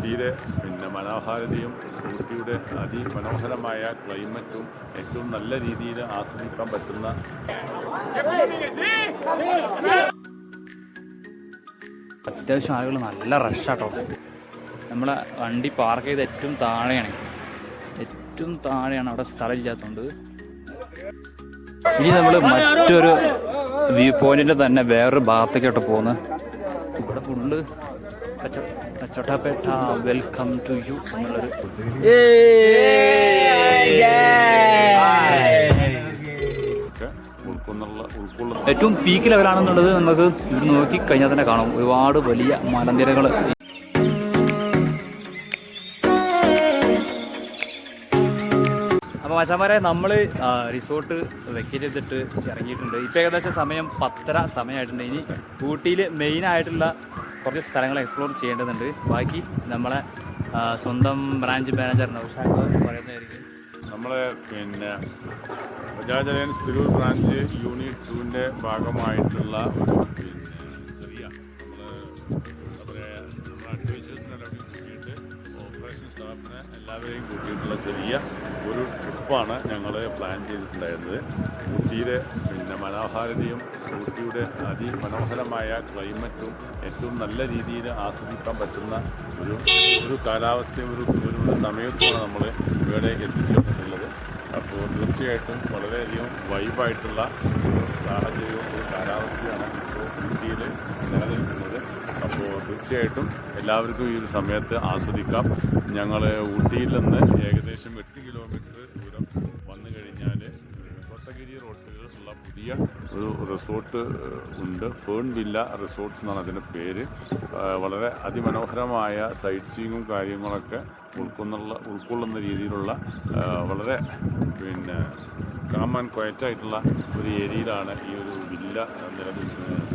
ഊട്ടിയിലെ മനോഹാരിതയും ഊട്ടിയുടെ അതിമനോഹരമായ ക്ലൈമറ്റും ഏറ്റവും നല്ല രീതിയിൽ ആസ്വദിക്കാൻ പറ്റുന്ന അത്യാവശ്യം ആളുകൾ നല്ല റഷാട്ടോ. നമ്മളെ വണ്ടി പാർക്ക് ചെയ്ത് ഏറ്റവും താഴെയാണ് അവിടെ സ്ഥലമില്ലാത്തതുകൊണ്ട്. ഇനി നമ്മൾ മറ്റൊരു വ്യൂ പോയിന്റിന്റെ തന്നെ വേറൊരു ഭാഗത്തേക്കോട്ട് പോകുന്നത്. ഇവിടെ ഫുള്ള് കച്ചോട്ടാപേട്ട വെൽക്കം ടു യു എന്നുള്ളൊരു ഏറ്റവും പീക്ക് ലെവലാണെന്നുള്ളത് നമുക്ക് ഇവിടെ നോക്കി കഴിഞ്ഞാൽ തന്നെ കാണാം. ഒരുപാട് വലിയ മലനിരകൾ. അപ്പോൾ മച്ചാന്മാരെ നമ്മൾ റിസോർട്ട് വെക്കേറ്റ് ചെയ്തിട്ട് ഇറങ്ങിയിട്ടുണ്ട്. ഇപ്പോൾ ഏകദേശം സമയം 10:30 സമയമായിട്ടുണ്ട്. ഇനി ഊട്ടിയിൽ മെയിനായിട്ടുള്ള കുറച്ച് സ്ഥലങ്ങൾ എക്സ്പ്ലോർ ചെയ്യേണ്ടതുണ്ട്. ബാക്കി നമ്മളെ സ്വന്തം ബ്രാഞ്ച് മാനേജർ നൗഷാദ് പറയുന്നതായിരിക്കും. നമ്മളെ Bajaj Allianz Tirur branch unit 2ൻ്റെ ഭാഗമായിട്ടുള്ള ചെറിയ അഡ്വൈസേഴ്സിനെല്ലാം കൂട്ടിയിട്ട് ഓപ്പറേഷൻ സ്റ്റാഫിനെ എല്ലാവരെയും കൂട്ടിയിട്ടുള്ള ചെറിയ ഒരു ട്രിപ്പാണ് ഞങ്ങൾ പ്ലാൻ ചെയ്തിട്ടുണ്ടായിരുന്നത്. ഊട്ടിയിലെ മനോഹാരിതയും ഊട്ടിയുടെ അതിമനോഹരമായ ക്ലൈമറ്റും ഏറ്റവും നല്ല രീതിയിൽ ആസ്വദിക്കാൻ പറ്റുന്ന ഒരു കാലാവസ്ഥയും ഒരു സമയത്തുമാണ് നമ്മൾ ഇവിടെ എത്തിച്ചേർന്നിട്ടുള്ളത്. അപ്പോൾ തീർച്ചയായിട്ടും വളരെയധികം വൈബായിട്ടുള്ള ഒരു സാഹചര്യവും ഒരു കാലാവസ്ഥയാണ് ഇപ്പോൾ ഊട്ടിയിൽ നിലനിൽക്കുന്നത്. അപ്പോൾ തീർച്ചയായിട്ടും എല്ലാവർക്കും ഈ ഒരു സമയത്ത് ആസ്വദിക്കാം. ഞങ്ങൾ ഊട്ടിയിൽ നിന്ന് ഏകദേശം 8 കിലോമീറ്റർ ദൂരം വന്നു കഴിഞ്ഞാൽ കോട്ടഗിരി റോട്ടിലുള്ള പുതിയ ഒരു റിസോർട്ട് ഉണ്ട്. ഫേൺ വില്ല റിസോർട്ട്സ് എന്നാണ് അതിൻ്റെ പേര്. വളരെ അതിമനോഹരമായ സൈറ്റ് സീയിങ്ങും കാര്യങ്ങളൊക്കെ ഉൾക്കൊള്ളുന്ന രീതിയിലുള്ള വളരെ കാം ആൻഡ് ക്വയറ്റായിട്ടുള്ള ഒരു ഏരിയയിലാണ് ഈ ഒരു വില്ല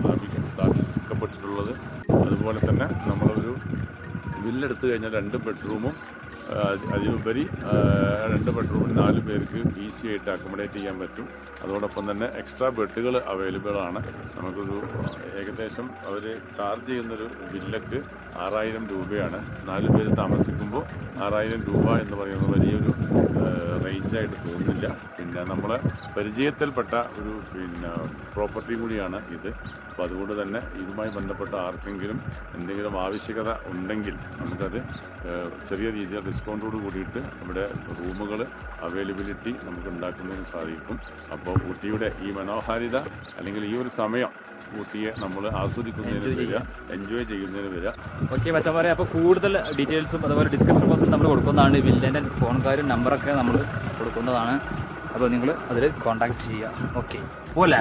സ്ഥാപിക്കപ്പെട്ടിട്ടുള്ളത്. അതുപോലെ തന്നെ നമ്മളൊരു വില്ലെടുത്തു കഴിഞ്ഞാൽ 2 ബെഡ്റൂമും അതിലുപരി 2 ബെഡ്റൂമിൽ 4 പേർക്ക് ഈസി ആയിട്ട് അക്കോമഡേറ്റ് ചെയ്യാൻ പറ്റും. അതോടൊപ്പം തന്നെ എക്സ്ട്രാ ബെഡുകൾ അവൈലബിൾ ആണ്. നമുക്കൊരു ഏകദേശം അവർ ചാർജ് ചെയ്യുന്നൊരു വില്ലക്ക് 6000 രൂപയാണ്. 4 പേര് താമസിക്കുമ്പോൾ 6000 രൂപ എന്ന് പറയുന്നത് വലിയൊരു റേഞ്ചായിട്ട് തോന്നുന്നില്ല. പിന്നെ നമ്മളെ പരിചയത്തിൽപ്പെട്ട ഒരു പ്രോപ്പർട്ടി കൂടിയാണ് ഇത്. അപ്പോൾ അതുകൊണ്ട് തന്നെ ഇതുമായി ബന്ധപ്പെട്ട ആർക്കെങ്കിലും എന്തെങ്കിലും ആവശ്യകത ഉണ്ടെങ്കിൽ നമുക്കത് ചെറിയ രീതിയിൽ ഡിസ്കൗണ്ടോട് കൂടിയിട്ട് ഇവിടെ റൂമുകൾ അവൈലബിലിറ്റി നമുക്ക് ഉണ്ടാക്കുന്നതിന് സാധിക്കും. അപ്പോൾ ഊട്ടിയുടെ ഈ മനോഹാരിത അല്ലെങ്കിൽ ഈ ഒരു സമയം ഊട്ടിയെ നമ്മൾ ആസ്വദിക്കുന്നതിന് വരിക, എൻജോയ് ചെയ്യുന്നതിന് വരിക. ഓക്കെ മച്ചാന്മാരെ, അപ്പോൾ കൂടുതൽ ഡീറ്റെയിൽസും അതുപോലെ ഡിസ്ക്രിപ്ഷൻ ബോക്സിൽ നമ്മൾ കൊടുക്കുന്നതാണ്. വില്ലേൻ്റെ ഫോൺകാരും നമ്പറൊക്കെ നമ്മൾ കൊടുക്കുന്നതാണ്. അപ്പോൾ നിങ്ങൾ അതിൽ കോൺടാക്ട് ചെയ്യുക. ഓക്കെ പോലെ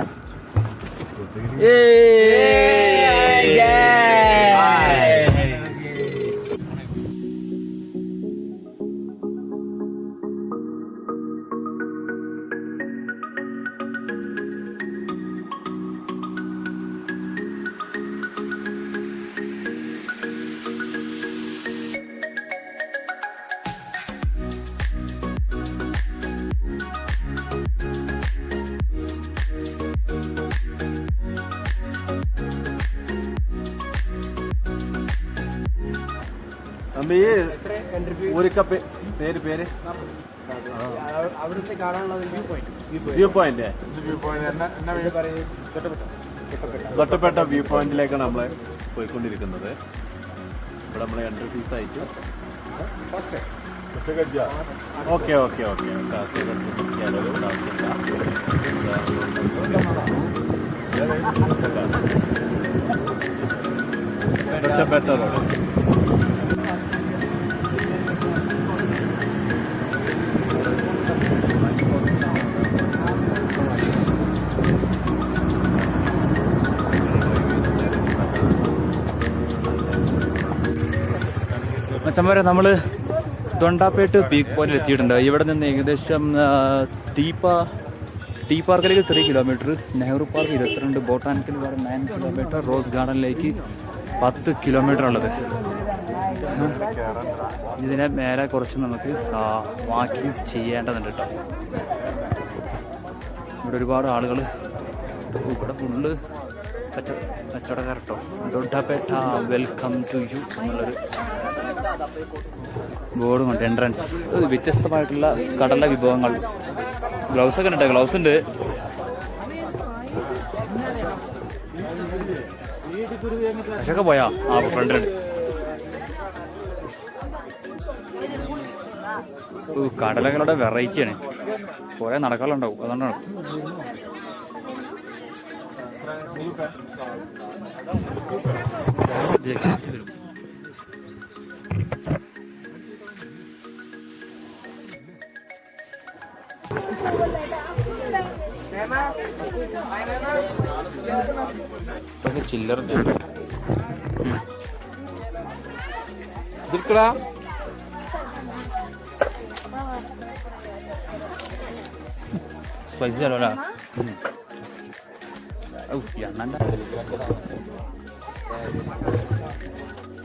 അവിടുത്തെ കാണാനുള്ള വ്യൂ പോയിന്റ് തൊട്ടപ്പെട്ട വ്യൂ പോയിന്റിലേക്കാണ് നമ്മൾ പോയിക്കൊണ്ടിരിക്കുന്നത്. ഇവിടെ നമ്മൾ എൻട്രി ഫീസ് ആയിട്ട് ഓക്കെ തൊട്ടപ്പെട്ട റോഡ്. മച്ചന്മാരെ, നമ്മൾ തൊണ്ടാപ്പേട്ട് പീക്ക് പോയിന്റിൽ എത്തിയിട്ടുണ്ട്. ഇവിടെ നിന്ന് ഏകദേശം ടീ പാർക്കിലേക്ക് 3 kilometre, Nehru park 22, botanical garden 9 kilometre, rose ഗാർഡനിലേക്ക് 10 കിലോമീറ്റർ ഉള്ളത്. ഇതിനെ മേലെ കുറച്ച് നമുക്ക് വാക്കിംഗ് ചെയ്യേണ്ടതുണ്ട് കേട്ടോ. ഇവിടെ ഒരുപാട് ആളുകൾ, ഇവിടെ ഫുള്ള് കച്ചവടക്കാരട്ടോ. ദൊഡ്ഡപേട്ട വെൽക്കം ടു യു എന്നുള്ളൊരു ബോർഡും ഉണ്ട്. എൻട്രൻസ് വ്യത്യസ്തമായിട്ടുള്ള കടല വിഭവങ്ങൾ. ഗ്ലൗസ് ഒക്കെ ഉണ്ട്, ഗ്ലൗസ് ഉണ്ട്. പക്ഷൊക്കെ പോയാ ആ ഫ്രണ്ടിലുണ്ട്. കടലകളുടെ വെറൈറ്റിയാണ്, കുറെ നടക്കാനുണ്ടാവും, അതുകൊണ്ടാണ്. ചില്ലറ ഇതിൽക്കടാ സ്പൈസി അല്ലോടാ.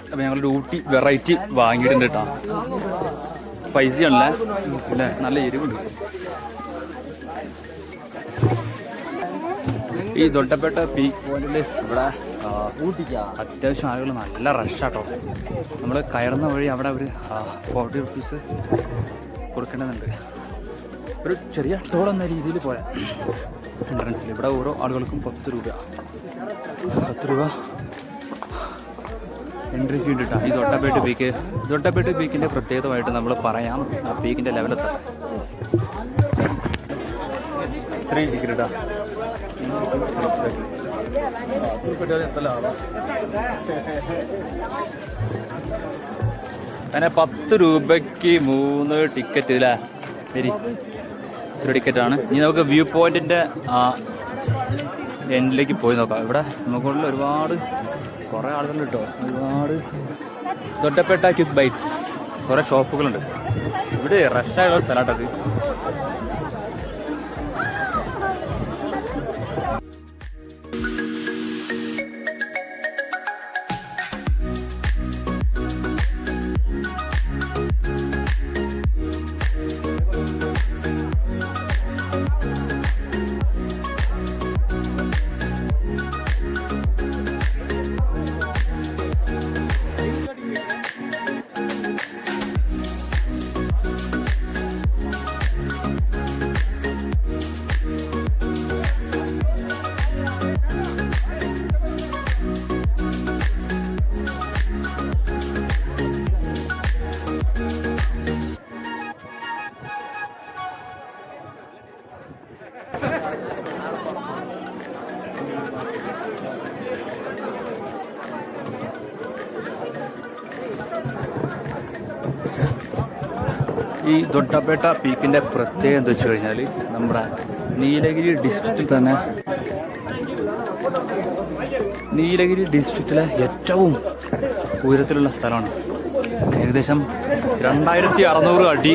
അപ്പം ഞങ്ങളുടെ ഊട്ടി വെറൈറ്റി വാങ്ങിയിട്ടുണ്ട് കേട്ടോ. സ്പൈസി ആണല്ലേ അല്ലേ, നല്ല എരിവുണ്ട്. ഈ ദൊഡ്ഡപേട്ട പീക്ക് പോയിന്റിൽ ഇവിടെ അത്യാവശ്യം ആളുകൾ നല്ല റഷാട്ടോ. നമ്മൾ കയറുന്ന വഴി അവിടെ ഒരു 40 rupees കൊടുക്കേണ്ടതുണ്ട്. ഒരു ചെറിയ ടോൾ എന്ന രീതിയിൽ പോരാ എൻട്രൻസിൽ. ഇവിടെ ഓരോ ആളുകൾക്കും 10 രൂപ എൻട്രി ഫീ ഉണ്ട് കേട്ടോ. ഈ ദൊഡ്ഡപേട്ട് പീക്കിൻ്റെ പ്രത്യേകമായിട്ട് നമ്മൾ പറയാം. ആ പീക്കിൻ്റെ ലെവലെത്താം 3 ടിക്കറ്റാ. അങ്ങനെ 10 രൂപയ്ക്ക് 3 ടിക്കറ്റ് അല്ലേ. ശരി, 3 ടിക്കറ്റാണ്. ഇനി നമുക്ക് വ്യൂ പോയിന്റിൻ്റെ എൻഡിലേക്ക് പോയി നോക്കാം. ഇവിടെ നമുക്കുള്ള ഒരുപാട് കുറേ ആളുകൾ കിട്ടോ. ഒരുപാട് ദൊഡ്ഡപേട്ട ക്വിക്ക് ബൈറ്റ്സ് കുറേ ഷോപ്പുകളുണ്ട്. ഇവിടെ റഷായുള്ള സ്ഥലമാട്ടത്. ഈ ദൊഡ്ഡപേട്ട പീക്കിൻ്റെ പ്രത്യേകത എന്താ വെച്ച് കഴിഞ്ഞാൽ നമ്മുടെ നീലഗിരി ഡിസ്ട്രിക്റ്റിലെ ഏറ്റവും ഉയരത്തിലുള്ള സ്ഥലമാണ്. ഏകദേശം 2600 അടി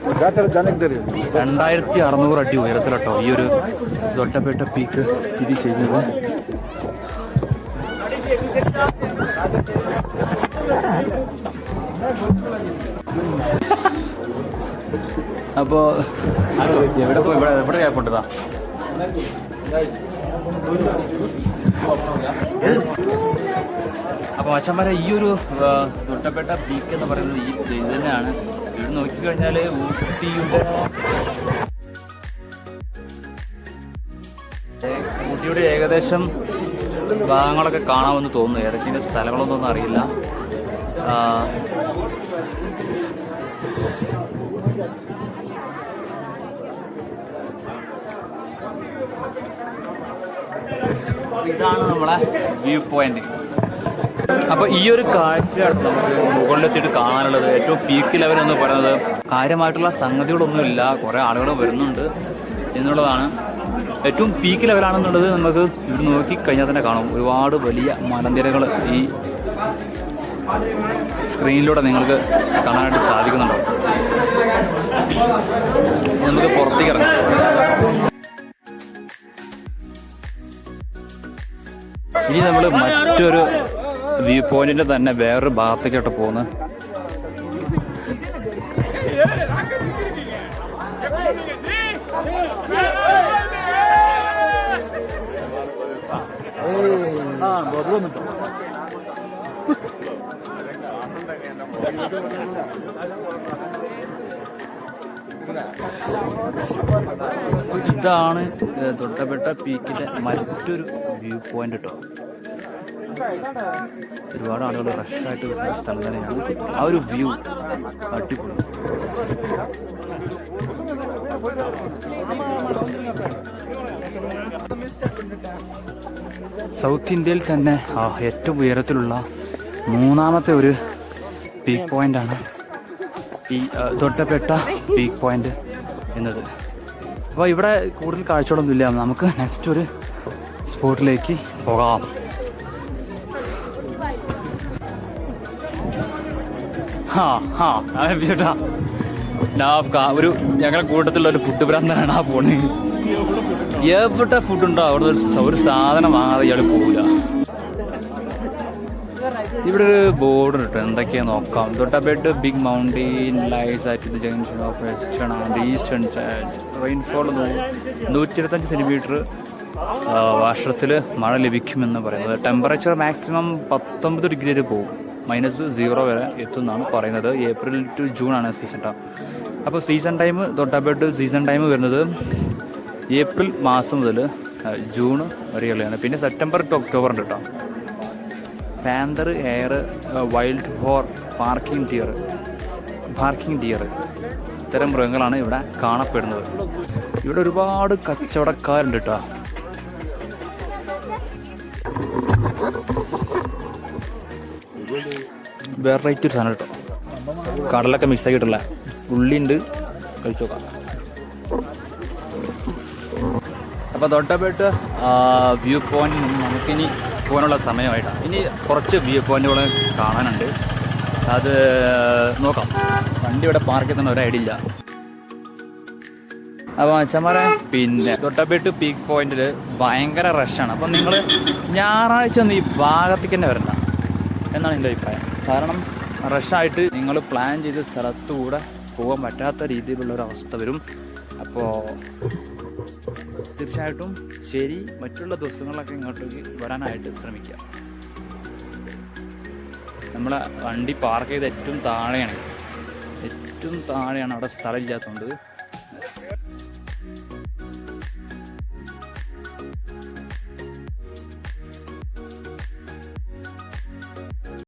2600 അടി ഉയരത്തിലട്ടോ ഈ ഒരു ദൊഡ്ഡപേട്ട പീക്ക് സ്ഥിതി ചെയ്യുന്നത്. അപ്പോ എവിടെ പോയി എവിടെ ക്യാപ്പുണ്ടതാ. അപ്പോൾ അച്ഛന്മാരെ ഈ ഒരു ദൊഡ്ഡപേട്ട പീക്ക് എന്ന് പറയുന്നത് ഈ ഇത് തന്നെയാണ്. ഇവിടെ നോക്കിക്കഴിഞ്ഞാൽ ഊട്ടിയുടെ ഏകദേശം ഭാഗങ്ങളൊക്കെ കാണാമെന്ന് തോന്നുന്നു. ഏതൊക്കെയാണ് സ്ഥലങ്ങളൊന്നും അറിയില്ല. ഇതാണ് നമ്മളെ വ്യൂ പോയിന്റ്. അപ്പോൾ ഈ ഒരു കാഴ്ചയാണ് നമുക്ക് മുകളിലെത്തിയിട്ട് കാണാനുള്ളത്. ഏറ്റവും പീക്ക് ലെവൽ എന്ന് പറയുന്നത് കാര്യമായിട്ടുള്ള സംഗതികളൊന്നുമില്ല, കുറേ ആളുകൾ വരുന്നുണ്ട് എന്നുള്ളതാണ്. ഏറ്റവും പീക്ക് ലെവലാണെന്നുള്ളത് നമുക്ക് ഇവിടെ നോക്കിക്കഴിഞ്ഞാൽ തന്നെ കാണും. ഒരുപാട് വലിയ മലനിരകൾ ഈ സ്ക്രീനിലൂടെ നിങ്ങൾക്ക് കാണാനായിട്ട് സാധിക്കുന്നുണ്ടോ. നമുക്ക് പുറത്തേക്ക് ഇറങ്ങാം. ഇനി നമ്മൾ മറ്റൊരു വ്യൂ പോയിന്റിന്റെ തന്നെ വേറൊരു ഭാഗത്തേക്കോട്ട് പോകുന്നത്. ഇതാണ് തൊട്ടപ്പെട്ട പീക്കിൻ്റെ മറ്റൊരു വ്യൂ പോയിന്റ് കേട്ടോ. ഒരുപാട് ആളുകൾ റഷായിട്ട് വരുന്ന സ്ഥലം തന്നെയാണ്. ആ ഒരു വ്യൂ അടിപൊളി. സൗത്ത് ഇന്ത്യയിൽ തന്നെ ഏറ്റവും ഉയരത്തിലുള്ള മൂന്നാമത്തെ ഒരു പീക്ക് പോയിൻ്റാണ് ഈ തൊട്ടപ്പെട്ട പീക്ക് പോയിൻ്റ് എന്നത്. അപ്പോൾ ഇവിടെ കൂടുതൽ കാഴ്ചകളൊന്നുമില്ല. നമുക്ക് നെക്സ്റ്റ് ഒരു സ്പോട്ടിലേക്ക് പോകാം. ഒരു ഞങ്ങളുടെ കൂട്ടത്തിലുള്ള ഒരു ഫുഡ് ഭ്രാന്തനാണ് ആ പോണ്. എവിടെ ഫുഡുണ്ടോ അവിടെ ഒരു സാധനം വാങ്ങാതെ ഇയാൾ പോവില്ല. ഇവിടെ ഒരു ബോർഡ് ഉണ്ട്, എന്തൊക്കെയാ നോക്കാം. Doddabetta big mountain lies at the junction of western and eastern sides. Rainfall 125 centimetre വർഷത്തിൽ മഴ ലഭിക്കുമെന്ന് പറയുന്നത്. ടെമ്പറേച്ചർ മാക്സിമം 19 ഡിഗ്രി വരെ പോകും, -0 വരെ എത്തുമെന്നാണ് പറയുന്നത്. ഏപ്രിൽ ടു ജൂൺ ആണ് സീസൺ ടൈം. അപ്പോൾ സീസൺ ടൈം തൊട്ടബെട്ട് സീസൺ ടൈം വരുന്നത് ഏപ്രിൽ മാസം മുതൽ ജൂൺ വരെയുള്ളതാണ്. പിന്നെ സെപ്റ്റംബർ ടു ഒക്ടോബർ ഉണ്ട് കേട്ടോ. Panther, hare, wild boar, barking deer ഇത്തരം മൃഗങ്ങളാണ് ഇവിടെ കാണപ്പെടുന്നത്. ഇവിടെ ഒരുപാട് കച്ചവടക്കാരുണ്ട് കേട്ടോ. വെറൈറ്റി ഒരു സാധനം കേട്ടോ. കടലൊക്കെ മിക്സ് ആക്കിയിട്ടുള്ള ഉള്ളിയുണ്ട്, കഴിച്ചു നോക്കാം. അപ്പോൾ തൊട്ടപ്പെട്ട് വ്യൂ പോയിന്റിൽ നിന്ന് നമുക്കിനി പോകാനുള്ള സമയമായിട്ടാണ്. ഇനി കുറച്ച് വ്യൂ പോയിന്റുകൾ കാണാനുണ്ട്, അത് നോക്കാം. വണ്ടി ഇവിടെ പാർക്ക് ചെയ്യുന്ന ഒരു ഐഡിയ ഇല്ല. അപ്പോൾ അച്ഛന്മാരെ പിന്നെ തൊട്ടപ്പെട്ട് പീക്ക് പോയിന്റിൽ ഭയങ്കര റഷാണ്. അപ്പം നിങ്ങൾ ഞായറാഴ്ച ഒന്നും ഈ ഭാഗത്തേക്ക് തന്നെ വരണ്ട എന്നാണ് എൻ്റെ അഭിപ്രായം. കാരണം റഷായിട്ട് നിങ്ങൾ പ്ലാൻ ചെയ്ത സ്ഥലത്തുകൂടെ പോകാൻ പറ്റാത്ത രീതിയിലുള്ളൊരവസ്ഥ വരും. അപ്പോൾ തീർച്ചയായിട്ടും ശരി, മറ്റുള്ള ദിവസങ്ങളിലൊക്കെ ഇങ്ങോട്ടേക്ക് വരാനായിട്ട് ശ്രമിക്കുക. നമ്മളെ വണ്ടി പാർക്ക് ചെയ്ത് ഏറ്റവും താഴെയാണ് അവിടെ സ്ഥലമില്ലാത്തതുകൊണ്ട്